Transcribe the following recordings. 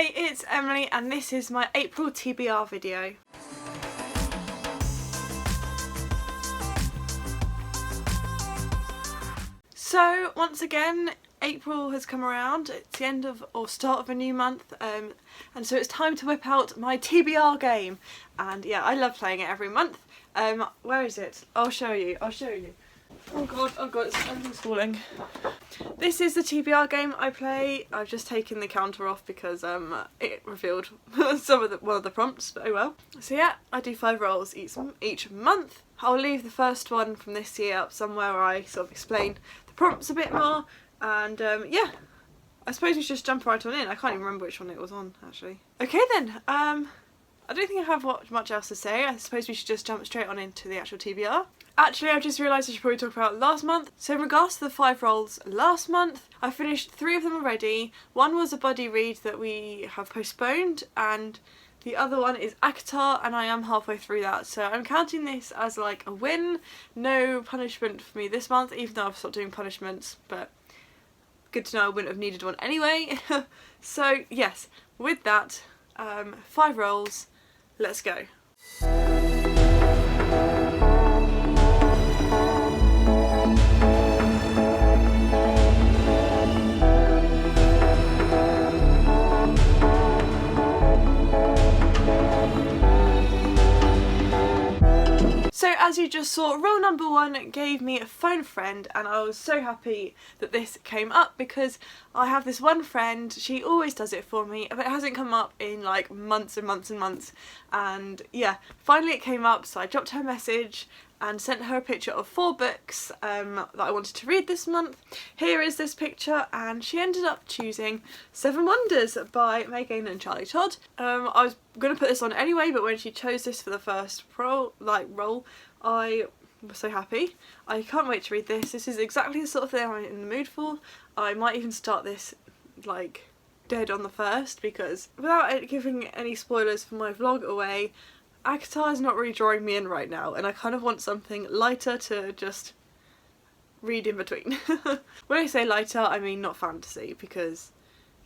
Hey, it's Emily and this is my April TBR video. So once again, April has come around. It's the end of or start of a new month, and so it's time to whip out my TBR game. And yeah, I love playing it every month. Where is it? I'll show you. Oh god, everything's falling. This is the TBR game I play. I've just taken the counter off because it revealed one of the prompts, but oh well. So yeah, I do 5 rolls each month. I'll leave the first one from this year up somewhere where I sort of explain the prompts a bit more, and yeah, I suppose we should just jump right on in. I can't even remember which one it was on actually. Okay then, I don't think I have much else to say. I suppose we should just jump straight on into the actual TBR. Actually, I've just realised I should probably talk about last month. So in regards to the 5 rolls last month, I finished 3 of them already. One was a buddy read that we have postponed, and the other one is ACOTAR, and I am halfway through that. So I'm counting this as like a win. No punishment for me this month, even though I've stopped doing punishments, but good to know I wouldn't have needed one anyway. So yes, with that, 5 rolls, let's go. So as you just saw, roll number 1 gave me a phone friend, and I was so happy that this came up because I have this one friend, she always does it for me, but it hasn't come up in like months and months and months, and yeah, finally it came up, so I dropped her a message and sent her a picture of 4 books that I wanted to read this month. Here is this picture, and she ended up choosing 7 Wonders by Megan and Charlie Todd. I was going to put this on anyway, but when she chose this for the first roll, I was so happy. I can't wait to read this. This is exactly the sort of thing I'm in the mood for. I might even start this like dead on the first, because without giving any spoilers for my vlog away, ACOTAR is not really drawing me in right now, and I kind of want something lighter to just read in between. When I say lighter, I mean not fantasy, because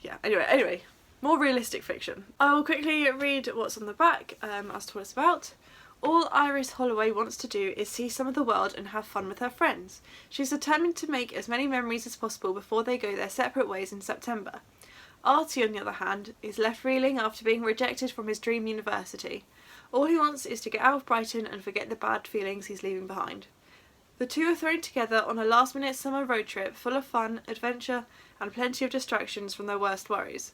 yeah, anyway, more realistic fiction. I will quickly read what's on the back as to what it's about. All Iris Holloway wants to do is see some of the world and have fun with her friends. She's determined to make as many memories as possible before they go their separate ways in September. Artie, on the other hand, is left reeling after being rejected from his dream university. All he wants is to get out of Brighton and forget the bad feelings he's leaving behind. The two are thrown together on a last-minute summer road trip full of fun, adventure, and plenty of distractions from their worst worries.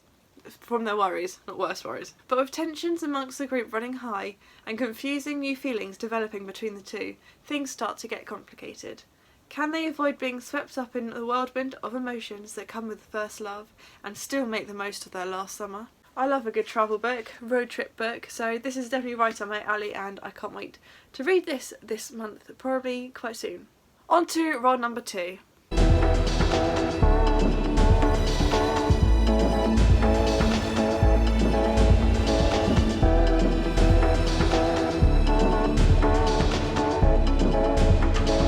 Not worst worries. But with tensions amongst the group running high and confusing new feelings developing between the two, things start to get complicated. Can they avoid being swept up in the whirlwind of emotions that come with first love and still make the most of their last summer? I love a good travel book, road trip book, so this is definitely right on my alley, and I can't wait to read this month, probably quite soon. On to roll number 2.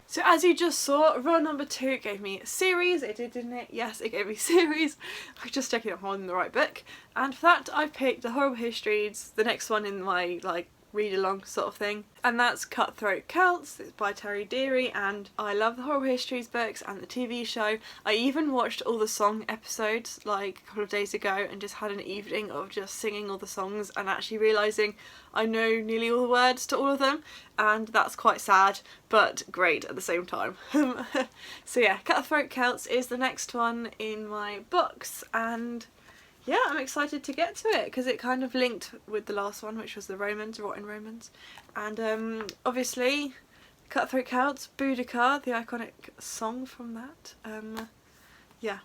So as you just saw, roll number 2 gave me a series. It did, didn't it? Yes, it gave me series. I'm just checking I'm holding the right book. And for that, I picked The Horrible Histories, the next one in my like read-along sort of thing. And that's Cutthroat Celts. It's by Terry Deary, and I love the Horrible Histories books and the TV show. I even watched all the song episodes like a couple of days ago and just had an evening of just singing all the songs and actually realising I know nearly all the words to all of them, and that's quite sad but great at the same time. So yeah, Cutthroat Celts is the next one in my books, and yeah, I'm excited to get to it because it kind of linked with the last one, which was the Romans, Rotten Romans. And obviously Cutthroat Celts, Boudica, the iconic song from that. Yeah.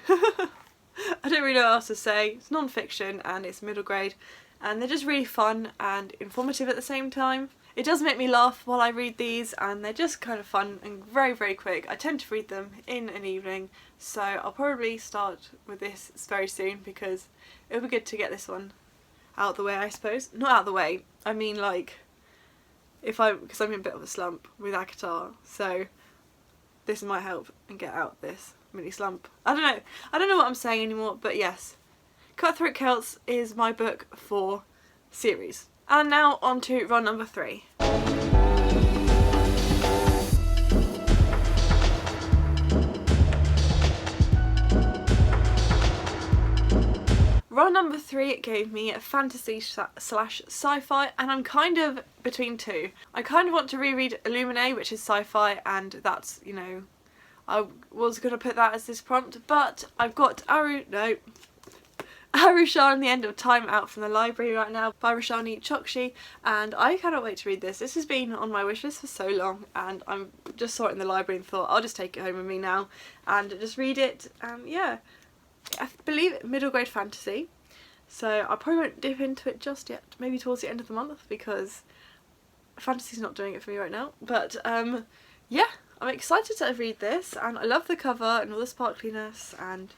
I don't really know what else to say. It's non-fiction and it's middle grade, and they're just really fun and informative at the same time. It does make me laugh while I read these, and they're just kind of fun and very, very quick. I tend to read them in an evening, so I'll probably start with this very soon because it'll be good to get this one out of the way, I suppose. Not out of the way, I mean like, because I'm in a bit of a slump with ACOTAR, so this might help and get out this mini slump. I don't know what I'm saying anymore, but yes. Cutthroat Celts is my book for series. And now on to run number 3. Run number 3 gave me a fantasy slash sci-fi, and I'm kind of between two. I kind of want to reread Illuminae, which is sci-fi, and that's, you know, I was going to put that as this prompt, but I've got Arusha and the End of Time out from the library right now by Roshani Chokshi, and I cannot wait to read this. This has been on my wishlist for so long, and I'm just saw it in the library and thought I'll just take it home with me now and just read it. Yeah. I believe it middle grade fantasy, so I probably won't dip into it just yet, maybe towards the end of the month, because fantasy's not doing it for me right now. But yeah, I'm excited to read this, and I love the cover and all the sparkliness, and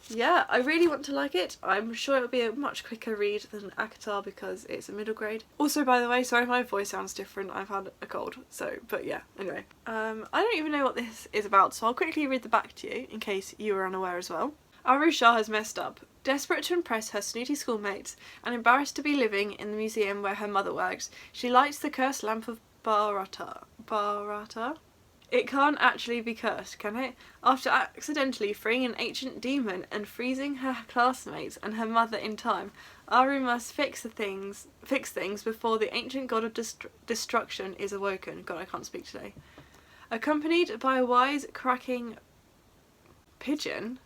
yeah, I really want to like it. I'm sure it'll be a much quicker read than ACOTAR because it's a middle grade. Also, by the way, sorry if my voice sounds different, I've had a cold, so, but yeah, anyway. I don't even know what this is about, so I'll quickly read the back to you in case you were unaware as well. Arusha has messed up. Desperate to impress her snooty schoolmates and embarrassed to be living in the museum where her mother works, she lights the cursed lamp of Bharata. Bharata? It can't actually be cursed, can it? After accidentally freeing an ancient demon and freezing her classmates and her mother in time, Aru must fix things before the ancient god of destruction is awoken. God, I can't speak today. Accompanied by a wisecracking pigeon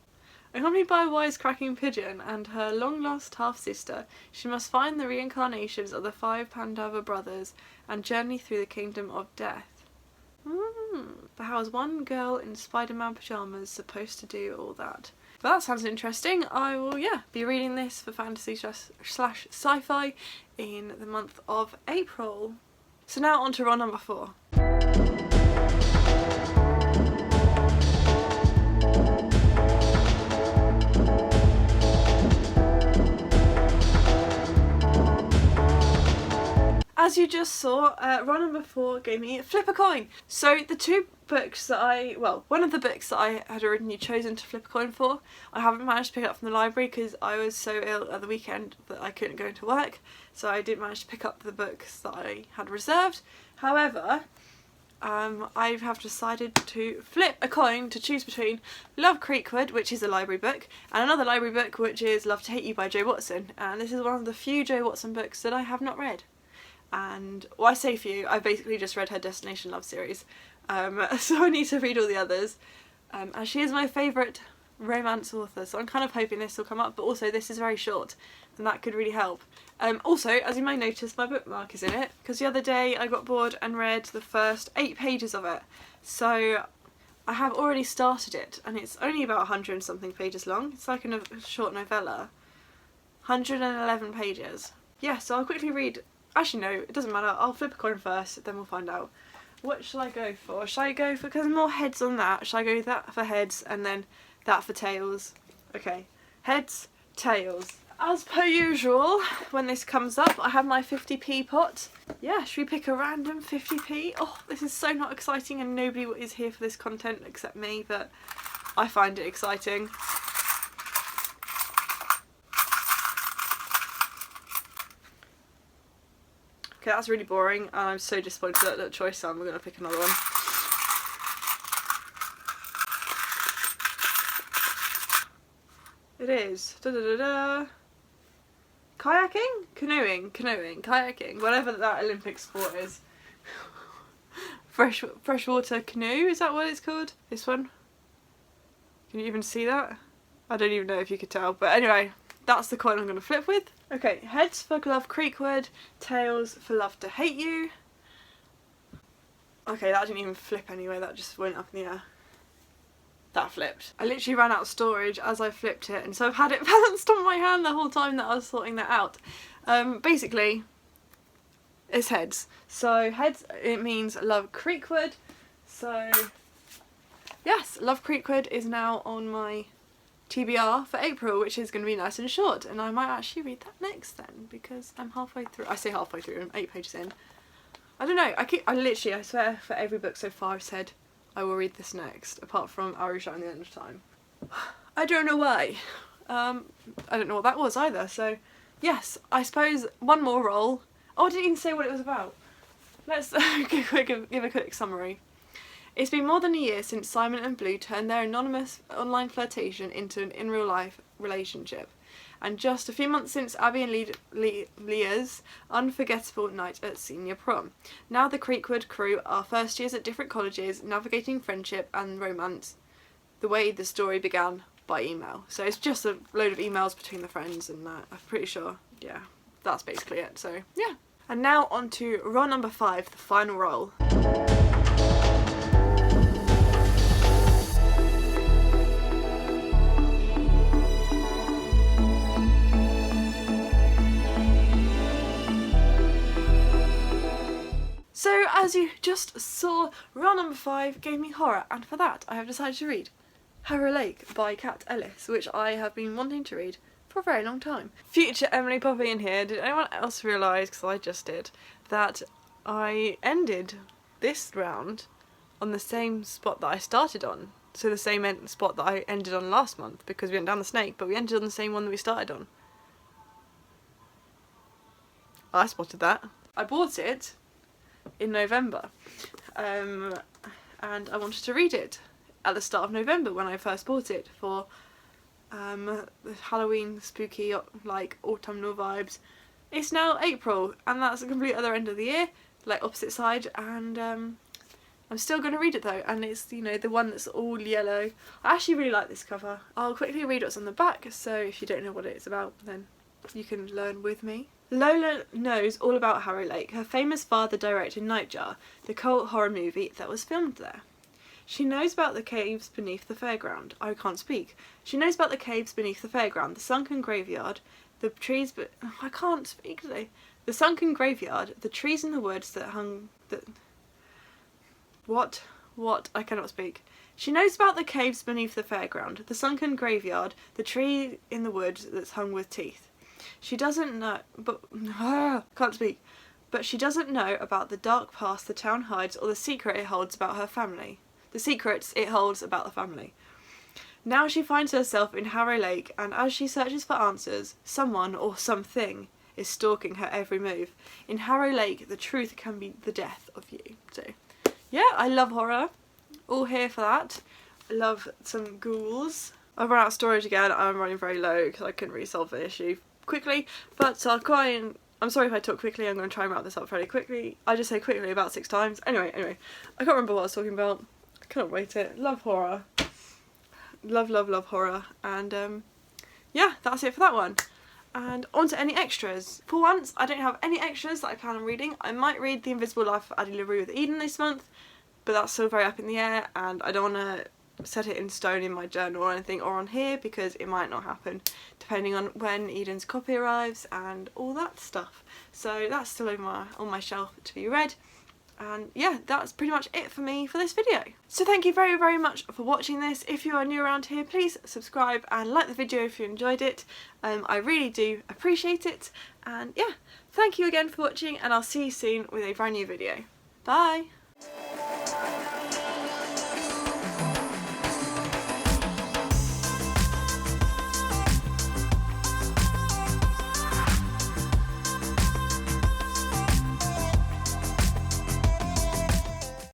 and her long-lost half-sister, she must find the reincarnations of the 5 Pandava brothers and journey through the kingdom of death. But how is one girl in Spider-Man pyjamas supposed to do all that? But that sounds interesting. I will, yeah, be reading this for fantasy slash sci-fi in the month of April. So now on to run number 4. As you just saw, run number 4 gave me Flip a Coin. So the two books that one of the books that I had originally chosen to flip a coin for, I haven't managed to pick up from the library because I was so ill at the weekend that I couldn't go into work, so I didn't manage to pick up the books that I had reserved. However, I have decided to flip a coin to choose between Love Creekwood, which is a library book, and another library book which is Love to Hate You by Jo Watson, and this is one of the few Jo Watson books that I have not read. And, well, I say few, I've basically just read her Destination Love series, so I need to read all the others, as she is my favourite romance author, so I'm kind of hoping this will come up, but also this is very short, and that could really help. Also, as you may notice, my bookmark is in it, because the other day I got bored and read the first 8 pages of it, so I have already started it, and it's only about 100 and something pages long. It's like a short novella. 111 pages. Yeah, so I'll quickly read. Actually no, it doesn't matter, I'll flip a coin first, then we'll find out. What shall I go for? Shall I go for, because there's more heads on that, shall I go that for heads and then that for tails? Okay, heads, tails. As per usual, when this comes up, I have my 50p pot. Yeah, should we pick a random 50p? Oh, this is so not exciting and nobody is here for this content except me, but I find it exciting. Okay, that's really boring, and I'm so disappointed at that choice, so I'm going to pick another one. It is. Kayaking? Canoeing, kayaking, whatever that Olympic sport is. Freshwater canoe, is that what it's called? This one? Can you even see that? I don't even know if you could tell, but anyway, that's the coin I'm going to flip with. Okay, heads for Love Creekwood, tails for Love to Hate You. Okay, that didn't even flip anyway, that just went up in the air. That flipped. I literally ran out of storage as I flipped it, and so I've had it balanced on my hand the whole time that I was sorting that out. Basically, it's heads. So heads, it means Love Creekwood. So yes, Love Creekwood is now on my TBR for April, which is going to be nice and short, and I might actually read that next then, because I'm halfway through. I say halfway through, I'm 8 pages in. I don't know, I swear for every book so far I've said I will read this next, apart from Arusha and the End of Time. I don't know why. I don't know what that was either, so yes, I suppose one more roll. Oh, I didn't even say what it was about. Let's give a quick summary. It's been more than a year since Simon and Blue turned their anonymous online flirtation into an in-real-life relationship, and just a few months since Abby and Leah's unforgettable night at senior prom. Now the Creekwood crew are first years at different colleges, navigating friendship and romance the way the story began, by email. So it's just a load of emails between the friends, and I'm pretty sure, yeah, that's basically it. So yeah. And now on to roll number 5, the final roll. So as you just saw, roll number 5 gave me horror, and for that I have decided to read Harrow Lake by Kat Ellis, which I have been wanting to read for a very long time. Future Emily Poppy in here. Did anyone else realise, because I just did, that I ended this round on the same spot that I started on? So the same spot that I ended on last month, because we went down the snake, but we ended on the same one that we started on. I spotted that. I bought it in November, and I wanted to read it at the start of November when I first bought it for the Halloween spooky like autumnal vibes. It's now April, and that's the complete other end of the year, like opposite side, and I'm still going to read it though, and it's, you know, the one that's all yellow. I actually really like this cover. I'll quickly read what's on the back, so if you don't know what it's about, then you can learn with me. Lola knows all about Harrow Lake. Her famous father directed Nightjar, the cult horror movie that was filmed there. She knows about the caves beneath the fairground. I can't speak. She knows about the caves beneath the fairground, the sunken graveyard, the trees, but I can't speak today. The sunken graveyard, the trees in the woods that hung. What? I cannot speak. She knows about the caves beneath the fairground, the sunken graveyard, the tree in the woods that's hung with teeth. She doesn't know, but can't speak. But she doesn't know about the dark past the town hides, or the secret it holds about her family. The secrets it holds about the family. Now she finds herself in Harrow Lake, and as she searches for answers, someone or something is stalking her every move. In Harrow Lake, the truth can be the death of you. So, yeah, I love horror. All here for that. I love some ghouls. I've run out of storage again. I'm running very low because I couldn't really solve the issue quickly, but I'm sorry if I talk quickly. I'm going to try and wrap this up fairly quickly. I just say quickly about 6 times. Anyway, I can't remember what I was talking about. I cannot wait it. Love horror. Love horror. And yeah, that's it for that one. And on to any extras. For once, I don't have any extras that I plan on reading. I might read The Invisible Life of Addie LaRue with Eden this month, but that's still very up in the air, and I don't want to set it in stone in my journal or anything, or on here, because it might not happen depending on when Eden's copy arrives and all that stuff. So that's still on my shelf to be read. And yeah, that's pretty much it for me for this video. So thank you very much for watching this. If you are new around here, please subscribe and like the video if you enjoyed it. I really do appreciate it. And yeah, thank you again for watching, and I'll see you soon with a brand new video. Bye!